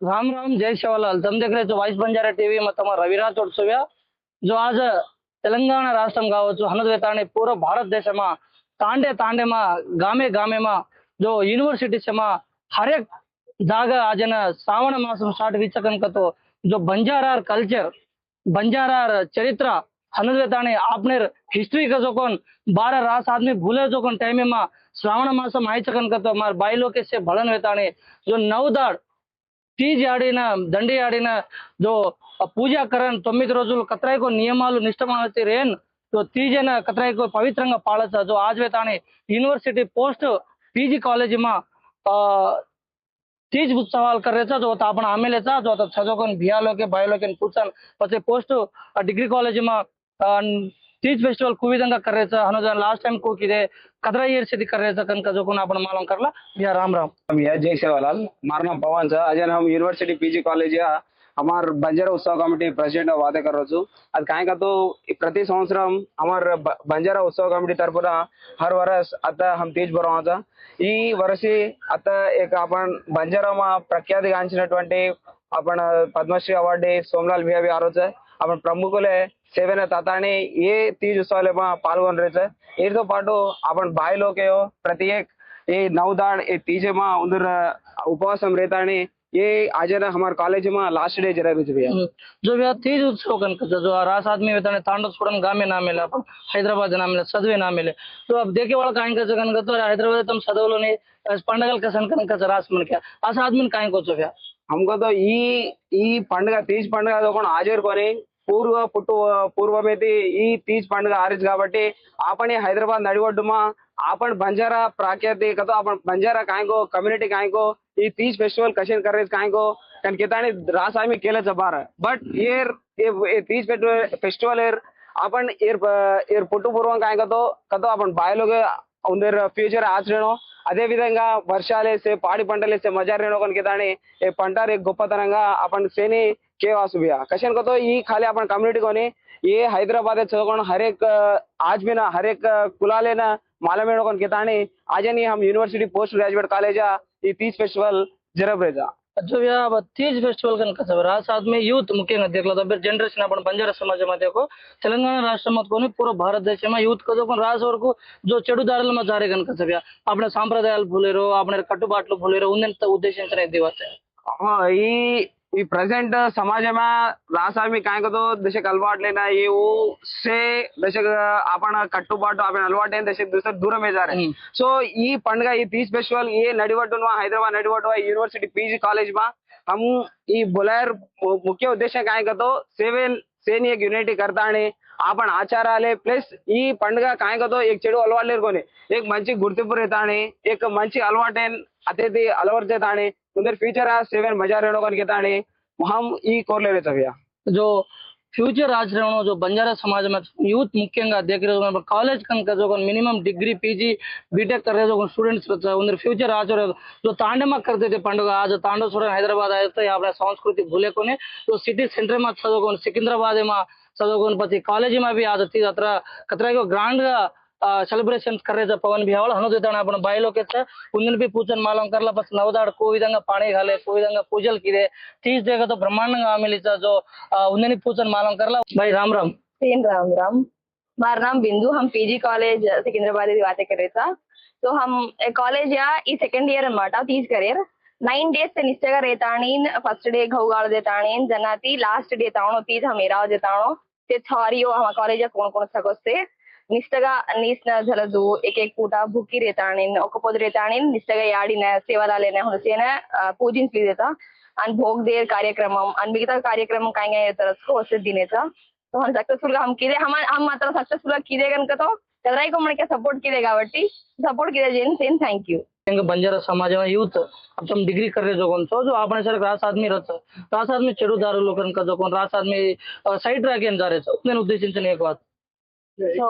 राम राम जय शिवलाल तम देख रहे जो वाइस बंजारा टीवी में तम रविराज तोड़सव्या जो आज तेलंगाणा राष्ट्रम कावच्चु हनद्वेताने पूरा भारत देश में तांडे तांडे में गामे गामे में जो यूनिवर्सिटी से में हर एक जागा आज श्रावण मासम स्टार्ट विचकन का तो जो बंजारा कल्चर बंजारा चरित्र हनद्वेताने आपने हिस्ट्री का जो कौन 12 रास आदमी भूले जो कौन टाइम में श्रावण मासम आयचकन का तो हमारे बाइलों के से भलन वेताने जो नवदाड़ तीज आड़िन दंडी आड़िन जो पूजा करन 9 రోజులు कतराई नियमालु निष्ठमान रेन तो तीजन कतराई को पवित्र पालच जो आज वे ताने यूनिवर्सिटी पोस्ट पीजी कॉलेज में तीज उत्सवाल कर रहे जो आपण आमेले जो चदुकोन भियालो के बायलो के पूछन पछे पोस्ट डिग्री कॉलेज में तीज फेस्टिवल को विधंगा कर रहे हनो लास्ट टाइम को किदे कतरा ईयर से कर रहे कनका जो कोन आपण मालूम करला भैया राम राम भैया जय सेवालाल मारा नाम पवन सर अजय हम यूनिवर्सिटी पीजी कॉलेज या हमार बंजारा उत्सव कमिटी प्रेसिडेंट वादे कर అది కాయక तो प्रति సంవత్సరం हमार बंजारा उत्सव कमिटी तरफुना हर वर्ष आता हम तीज बरवचा ఈ वर्षी आता एक आपण बंजारा मा प्रख्याति गांచినటువంటి आपण पद्मश्री अवार्ड सोमलाल भैया भी आरोच आपण प्रमुखुले सेवेने तातानी ये तीज उत्सव में पाल्गొన रहे వీటితో పాటు आपण बाय लोग प्रति एक ये नवदाड़ ये तीज में उधर उपवासम रहता है ये आज ना हमारे कॉलेज में लास्ट डे जरा भैया जो भैया तीज उत्सव कनक जो रास आदमी वेताने तांडव छोड़न गामे ना मिले अपन हैदराबाद ना मिले सदवे ना मिले तो अब देखे वाला कायन का कनक तो हैदराबाद तुम सदवलो ने पंडगल का सन कनक रास मन क्या आस आदमी कायन को भैया हमको तो ఈ పండుగ తీజ్ పండుగ తోకొని ఆజరుకొని పూర్వమైతే ఈ తీజ్ పండుగ ఆరిజ్ కాబట్టి आपण हैदराबाद नడివడ్డుమా आपण बंजारा प्राख्याति तो आपण बंजारा कायको कम्युनिटी कायको ये तीज फेस्टिवल कशन कर रहे कायको कन केतानी रास आम्ही केलंच बार बट ये तीज फेस्टिवल आपण एर पुట్టుపూర్వం कायको तो कतो आपण बायलोग उंदर फ्यूचर ఆచరణो అదే విధంగా వర్షాలేసే పాడి పంటలేసే మజారేనో కనుక దాని ఏ పంటారు గొప్పతనంగా आपण सेनी केवासु भैया कशन को तो ये खाली अपन कम्युनिटी को नहीं ये हैदराबाद चौकोन हर एक आज भी ना हर एक कुलाले ना मालूम कौन कहता आज नहीं हम यूनिवर्सिटी पोस्ट ग्रेजुएट कॉलेज ये तीज फेस्टिवल जरब रहता जो भैया तीज फेस्टिवल कनक रास आदमी यूथ मुख्य देखला तो जनरेशन अपन बंजारा समाज में देखो तेलंगाना राष्ट्र मत को पूरा भारत देश में यूथ को जो रास और को जो చెడు దారుల में जा रहे कनक भैया अपने सांप्रदायाలు भूलेरो अपने कట్టుబాట్లు भूलेरो उन्नत उद्देश्य दिवस हाँ ये प्रेजेंट समाज में रासामी काय तो दशक अलवाट लेना ये वो से दशक आपण कट्टुबाटु आपण अलवाट दशक दूसरे दूर में जा रहे सो ये पंडगा ये तीज फेस्टिवल ये नडिवड्डु हैदराबाद नडिवड्डु यूनिवर्सिटी पीजी कॉलेज में हम ये बुलायर मुख्य उद्देश्य काय तो सेनी एक यूनिटी करता आपण आचाराले प्लस ఈ పండుగ కాయకతో एक చెడు అలవాటు లేరుకొని एक మంచి గుర్తింపు రేతాని एक మంచి అలవాటైన అతిథి అలవర్జేతాని उधर फ्यूचर आज सेवन मजा रहने को कहता हम ई कोर ले रहे भैया जो फ्यूचर आज रहनो जो बंजारा समाज में यूथ मुख्य देख रहे हो कॉलेज कनक जो मिनिमम डिग्री पीजी बीटेक कर रहे जो स्टूडेंट्स उधर फ्यूचर आज जो तांडव करते थे पंడుగ आज तांडव छोड़ हैदराबाद आए तो अपने संस्कृति भूले को जो सिटी सेंटर में चलो सिकंदराबाद में चलो पी कॉलेज में भी आज थी अत्र कतरा को ग्रांड सेलिब्रेशन कर रहे पवन भी हवल हनो देता अपन बायलो के उन्हें भी पूजन मालूम करला बस नवदाड़ को विधंगा पानी घाले को विधंगा पूजल की तीज देगा तो ब्रह्मांड आमिली जो उन्हें पूजन मालूम करला भाई राम राम राम राम मारा नाम बिंदु हम पीजी कॉलेज सिकंदराबाद बातें कर रहे था तो हम कॉलेज या ई सेकंड ईयर अनमाटा तीज करियर 9 days से निश्चय रहता फस्ट डे घऊगाड़ देता जनाती लास्ट डे ताणो तीज हम एरा देताणो ते छारियो हम कॉलेज कोण कोण सगोस्ते నిష్టగా నీస్న జలదు एक పూట భుక్కి రేతాణిన్ ఒక పొద్దు రేతాణిన్ నిష్టగా యాడిన సేవలాలేన हुनसेन पूजिंचली देता आणि भोग देर कार्यक्रमम आणि मिगता कार्यक्रम काय काय येतात उसको उस दिनेचा तो हम सक्सेसफुल हम किदे हम मात्र सक्सेसफुल किदे गनक तो कदराई को मनके सपोर्ट किदे गावटी सपोर्ट किदे जेन सेन थैंक यू बंजारा समाज में यूथ अब तुम डिग्री कर रहे जो आपने सर रास आदमी रास आदमी చెడు దారులు కనుక जो रास आदमी साइड राखेन जा रहे उन्हें उद्देशिంచిన एक बात సో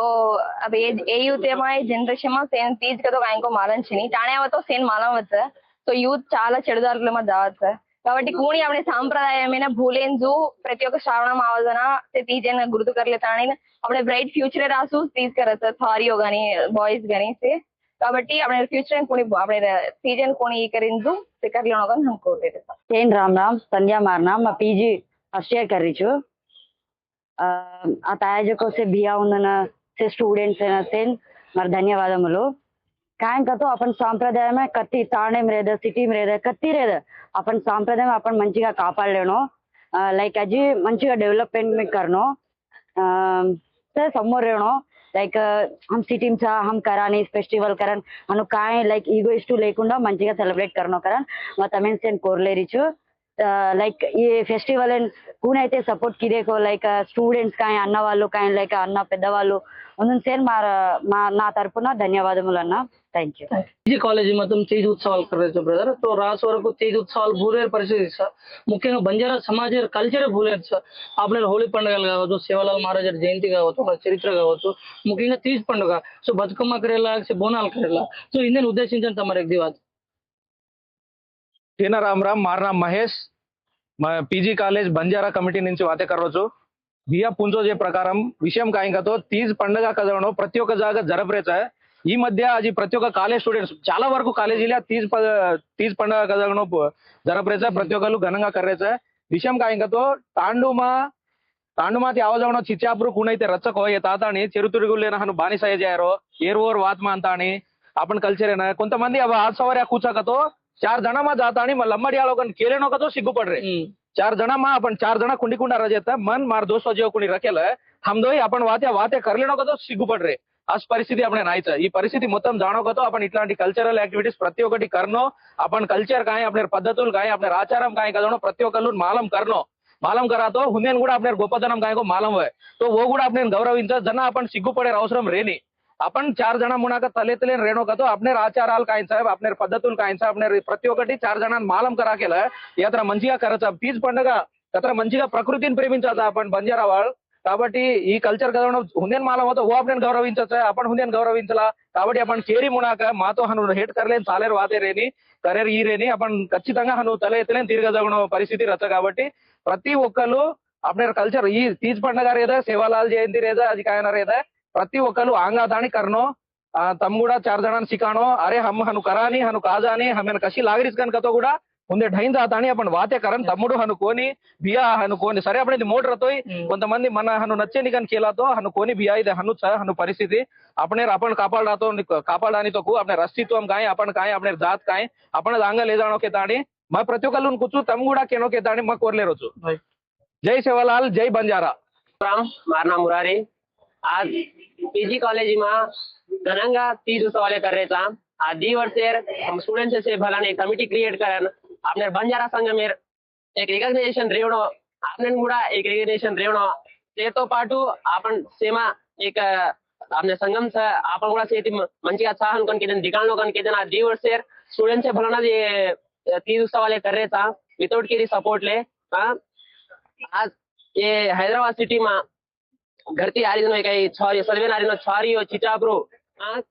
अब ये यूथ जनरेशन में सेन तीज का तो काय को मालन छनी टाणे तो सेन मालम वच तो यूथ చాలా చెడుదారుల में जावत కాబట్టి कोणी આપણે સાંપ્રદાયమైన ભૂલેન્જુ પ્રતિ ఒక్క శ్రావణ మావదన તે తీజన గుర్తు કરલે તાણી આપણે બ્રાઇટ ફ્યુચર રાસુ तीज करत थारियो गानी बॉयज गानी से కాబట్టి આપણે ફ્યુચર કોની આપણે सीजन કોની કરિંદુ તે કરી લેવાનો કન હમ કોટે જૈન રામ રામ સંધ્યા મારું નામ પીજી ફર્स्ट ईयर कर रही छू आता आयोजकों से भिया उन्होंने से स्टूडेंट्स से మరి ధన్యవాదములు काय का तो अपन సాంప్రదాయం కత్తి తాణేం రేద సిటీ రేద కత్తి రేద अपन సాంప్రదాయం अपन మంచిగా కాపాడలేను लाइक अजी మంచిగా डेवलपमेंट में करनो से समोर रहनो लाइक हम सिटी में हम करानी फेस्टिवल करन अनु काय लाइक ఈగోయిస్ట్ లేకుండా మంచిగా సెలబ్రేట్ करनो करन मैं तमें से कोरलेरिचु लाइक ये फेस्टिवल కూనైతే సపోర్ట్ కిదేకో లైక్ స్టూడెంట్స్ కానీ అన్న వాళ్ళు కానీ లైక్ అన్న పెద్దవాళ్ళు ಒಂದೊಂದು ಸೇರಿ నా తరపున ధన్యవాదములు అన్న థ్యాంక్ యూ పీజీ కాలేజీ మొత్తం తీజ్ ఉత్సవాలు కర్రేచ్చు బ్రదర్ तो రాసు వరకు తీజ్ ఉత్సవాలు భూలేరు పరిస్థితి సార్ ముఖ్యంగా బంజారా సమాజ కల్చర్ భూలేదు సార్ आपल्या హోలీ పండుగలు కావచ్చు సేవలాల్ మహారాజ్ జయంతి కావచ్చు ఒక చరిత్ర కావచ్చు ముఖ్యంగా తీజ్ పండుగ సో బతుకమ్మ కరేలా బోనాలు కరేలా సో ఇందుని ఉద్దేశించండి తమ एक दिवस तेना राम राम मार नाम महेश मैं पीजी कॉलेज बंजारा कमिटी నుంచి వాతే కర్రోచు దియా పుంజో जे ప్రకారం విషయం కాయింకతో తీజ్ పండుగ కదవడం ప్రతి ఒక్క జాగా జరపరేచ ఈ మధ్య అది ప్రతి ఒక్క కాలేజ్ స్టూడెంట్స్ చాలా వరకు కాలేజీలో తీజ్ పండుగ కదవడం జరపరేచ ప్రతి ఒక్కరు ఘనంగా కర్రేచ విషయం కాయింకతో तांडुमाती आवाज चिचापुर कुणैते रचको ये तातानी चिरुतुరుగులేన हनु बानिसाय जायरो एरवोर वात्मा अंतानी आपण कल्चर है ना కొంతమంది अब आज सवार కూచకతో 4 जना मा जाता आणि मग लंबडी आलोकन केले नको तो सिग्गू पड रे 4 जना मा आपण 4 जना कुंडी कुंडा रजेता मन मार दोस्त जेव कुणी रकेल हम दोई आपण वाते करले नको तो सिग्गू पड रे आज परिस्थिती आपण नाहीच ఈ పరిస్థితి మొత్తం జానోకతో आपण ఇట్లాంటి కల్చరల్ యాక్టివిటీస్ ప్రతి ఒక్కటి करनो आपण कल्चर काय आपल्या పద్ధతులు काय आपल्या ఆచారం काय కదనో ప్రతి ఒక్కళ్ళు మాలం करनो मालम करा तो हुंदेन కూడా आपल्या గొప్పతనం काय को मालम है तो वो కూడా आपल्या गौरविंच जना आपण सिग्गू पडे అవసరం రేని आपण 4 जना मुनाक तलेतले रेणो का तो आपल्या आचाराल काय साहेब आपल्या पद्धతులు काय साहेब आपल्या ప్రతి ఒక్కటి 4 जणांना मालम करा केलं यात्रा మంచిగా करायचा तीज పండుగ यात्रा మంచిగా ప్రకృతిని ప్రేమించాలి आपण బంజారా వాళ్ళు కాబట్టి ఈ కల్చర్ కదవడం हुंदेन मालम होतो वो आपल्या गौरविंचायचं आपण हुंदेन गौरविंचला కాబట్టి आपण కేరి మునాక మాతో హను హేట్ करलेन चालेर वाते रेनी करेर ఈ రేని आपण ఖచ్చితంగా హను తల ఎత్తలేని తిరగజగడం పరిస్థితి రచ కాబట్టి ప్రతి ఒక్కరు आपल्या कल्चर ఈ తీజ్ పండుగ రేదా సేవాలాల్ జయంతి రేదా అది కాయన రేదా प्रति ఒక్కరు आंगादाणी करनो तम కూడా 4 जणांना शिकाणो अरे हम हनु करानी हनु काजानी हमें कशी लागरीस कन कतो కూడా ముందే ढैन जातानी आपण वाते करन तम्मुడు हनु कोणी बिया हनु कोणी सरे आपण मोड रतोय కొంతమంది మన हनु नच्चेनी कन केला तो हनु कोणी बिया इदे हनु हनु परिस्थिती आपण कापाळ राहतो कापाळानी तो आपण अस्तित्वम काय आपण काय आपल्या जात काय आपण आंग ले जाणो के ताणी मैं प्रति ఒక్కళ్ళు कुचू तम కూడా केनो के ताणी मैं कोरले रोचू जय सेवालाल जय बंजारा राम मारना मुरारी आज पीजी कॉलेज में घनंगा तीज उत्सव करायचा आज दी वर्षेर हम स्टूडेंट्स से भलाने कमिटी क्रिएट करन आपने बंजारा संघ में एक रिकग्नाइजेशन रेवणो आपने కూడా एक रिकग्नाइजेशन रेवणो ते तो पाटू आपण सेमा एक आपने संगम से आपण కూడా సేతి మంచిగా సాహన్ కొన్ కేదन दिखाणो कोन केदन आज दी वर्षेर स्टूडेंट्स से भलाना ये तीज उत्सव करायचा विदाउट केरी सपोर्ट ले आज ये हैदराबाद सिटी में घरती आरिजनो काही छोरी सर्वे नारीनो छोरी हो चिचापुर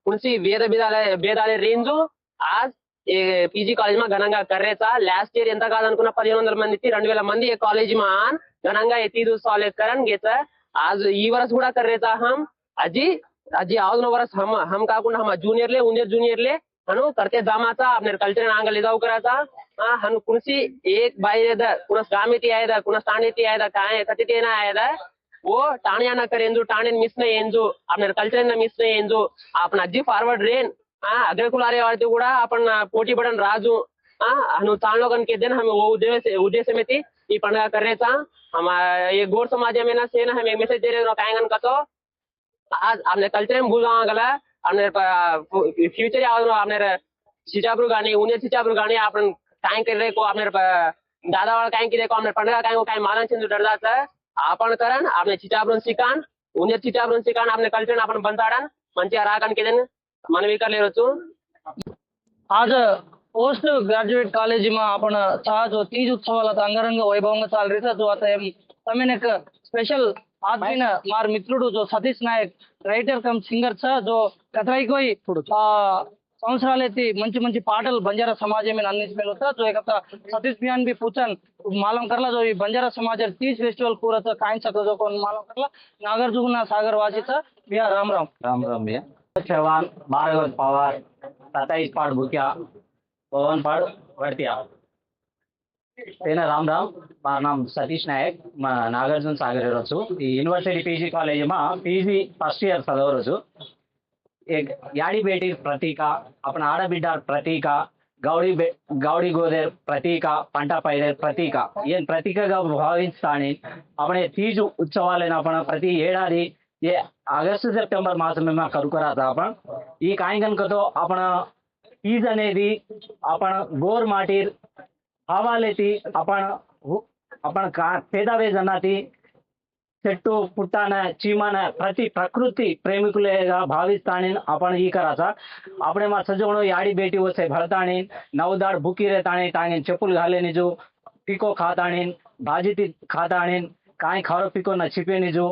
कुणसी వేదాలయ రేంజ్ आज పీజీ కాలేజ్ में ఘనంగా కర్రేచా లాస్ట్ ఇయర్ ఎంత కాదనుకున్న 1500 మంది 2000 మంది ये कॉलेज में आन ఘనంగా ये तीज उत्सव करन घेचा आज ఈ वर्ष కూడా కర్రేచా हम अजी आवनो वर्ष हम काకుండా हम जूनियर ले हनु करते जामाचा आपल्या कल्चर आंग ले जाऊ कराचा हनु कुणसी एक बाहेर कुणस गामेती आहे कुणस ताणेती आहे काय कतिते ना आहे वो टाणे ना करेंजो टाणे मिस नहीं एंजो आपल्या कल्चर ना मिस नहीं एंजो आपण अजी फॉरवर्ड रेन अग्रकुलारे वाळते కూడా आपण పోటీ పడन राजू हनु चाणलो कन के दिन हम वो उद्देश्य में थी ये पंडगा करायचा हम ये गोर समाज में ना से ना हम एक मैसेज दे रहे कायंगन का तो आज आपल्या कल्चर में भूल गला आपल्या फ्यूचर यावनो आपल्या चिचापुर गाणी उन्हें चिचापुर गाणी आपण काय करे को आपल्या दादा वाला काय किदे को आपल्या पंडगा काय को काय मालन चंदू डरदाचा आपण करन आपल्या चिचापुर शिकान उन्हें चिचापुर शिकान आपल्या कल्चर आपण बनताडन मंचिगा राकन केदन मनवी करले रोचू आज पोस्ट ग्रॅज्युएट कॉलेज में आपण सहज तीज उत्सवाला अंगरंग वैभवंगा चाल रही जो आता तमें एक स्पेशल आदमी मार मित्रुడు जो सतीश नायक రైటర్ కమ్ సింగర్ जो कतराई సంవత్సరాలైతే మంచి మంచి పాటలు బంజారా సమాజం में अंदिंచమేలు होता जो एक सतीश बियान भी पूछन मालूम करला जो बंजारा समाज तीज फेस्टिवल पूरा तो काइन सकतो जो कोन मालूम करला नागर जुगना सागर वासीचा बिया राम राम राम राम भैया चौहान भार्गव पवार 27 पाड़ भूकिया 52 पाड़ वर्तिया तेना राम राम मार नाम सतीश नायक Nagarjuna Sagar university PG college में पीजी फर्स्ट इयर चदवरु एक याड़ी बेटी प्रतीक अपन आड़बिड्ड प्रतीक गौड़ी गोदेर प्रतीक पंट पैदेर प्रतीक ये प्रतीक भाविस्तानी अपने तीज उत्सवाल अपन प्रति एडादी ये अगस्त सेप्टेंबर मास में करुकरा था अपन ई कायकन तो अपन तीज अनेदी अपन गोर माटीर भावालेती अपन अपन పేదవే జనాతి చెట్టు పుట్టాన చీమాన ప్రతి ప్రకృతి ప్రేమికులుగా భావిస్తాని आपण ही कराचा આપણે માં સજોણો याड़ी बेटी वसे भरताणी नवदाड़ भूकी रहताणी तांगे चप्पल घाले निजो पीको खाताणी भाजी ती खाताणी काई खारो पीको न छिपे निजो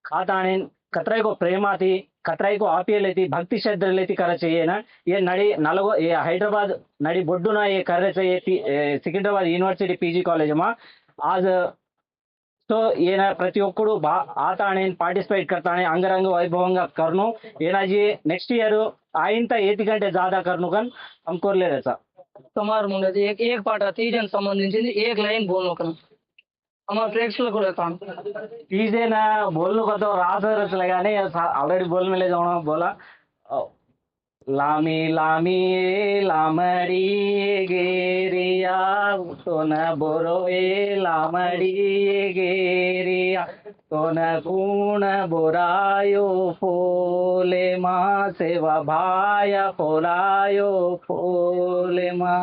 खाताणी कतराई को प्रेमाती कतराई को आपिये लेती भक्ति श्रद्धा लेती करे चाहिए ना ये नड़ी नलगो ये हैदराबाद नड़ी बोड्डुना ये करे चाहिए सिकंदराबाद यूनिवर्सिटी पीजी कॉलेज में आज तो ये ना प्रति ఒక్కడు आता पार्टिसिपेट करता अंगरंग वैभव करनो ये जी नेक्स्ट ईयर आइन 8 घंटे ज्यादा करनो कन हम कर ले रहे तुम्हारे मुंडे एक पाठ तीजन संबंधी एक लाइन बोलनो कन हमारे प्रेक्षक को रहता तीजे ना बोलने का तो रात लगा नहीं ऑलरेडी बोल में ले जाऊँ बोला लामी लामी लामड़ी गेरिया तो न बोरो ए लामड़ी गेरिया तो न कूण बोरायो फोले माँ सेवा भाया फोलायो फोले माँ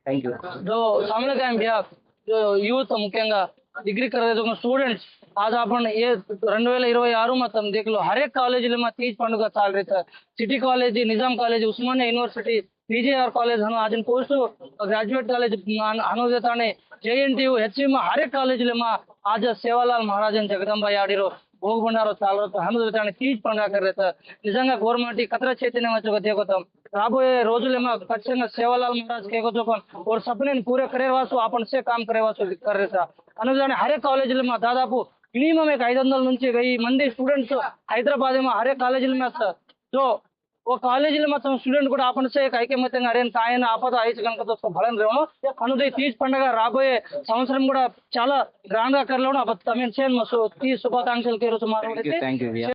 थैंक यू जो सामने का भैया जो यूथ मुख्य डिग्री कर रहे जो स्टूडेंट्स आज अपन ये 2026 में तुम देख लो हर एक कॉलेज में तीज पंడుగ चाल रही था city college Nizam college Osmania university PGR college आज पोस्ट ग्रेजुएट कॉलेज अनुदेता JNTU HC में हर एक कॉलेज में आज सेवालाल महाराज जगदंबा याडिरो भोग भंडारो चाल रहा अनुदेता तीज पंడుగ कर रहे थे निजा गवर्नमेंट कतरा चैतन्य वच्चो देखो राबोये रोजुलेमा खచ్చితంగా सेवालाल महाराज के और सपने पूरे करे वासु अपन से काम करे वासु कर रहे था अनुदान हर एक कॉलेज में दादापू मिनिमम एक 500 నుంచి 1000 మంది स्टूडेंट्स हैदराबाद में हर एक कॉलेज में जो वो कॉलेज में स्टूडेंट కూడా अपन से एक ఐకమత్యంగా అరేన్ కాయన ఆపద ఐచి కనుక तो ఫలం రేమో అనుదే తీజ్ పండుగ రాబోయే సంవత్సరం కూడా చాలా గ్రాండ్ గా కర్లేను అబ తమిన్ సేన్ మసు తీజ్ శుభాకాంక్షలు కేరు సుమారు थैंक यू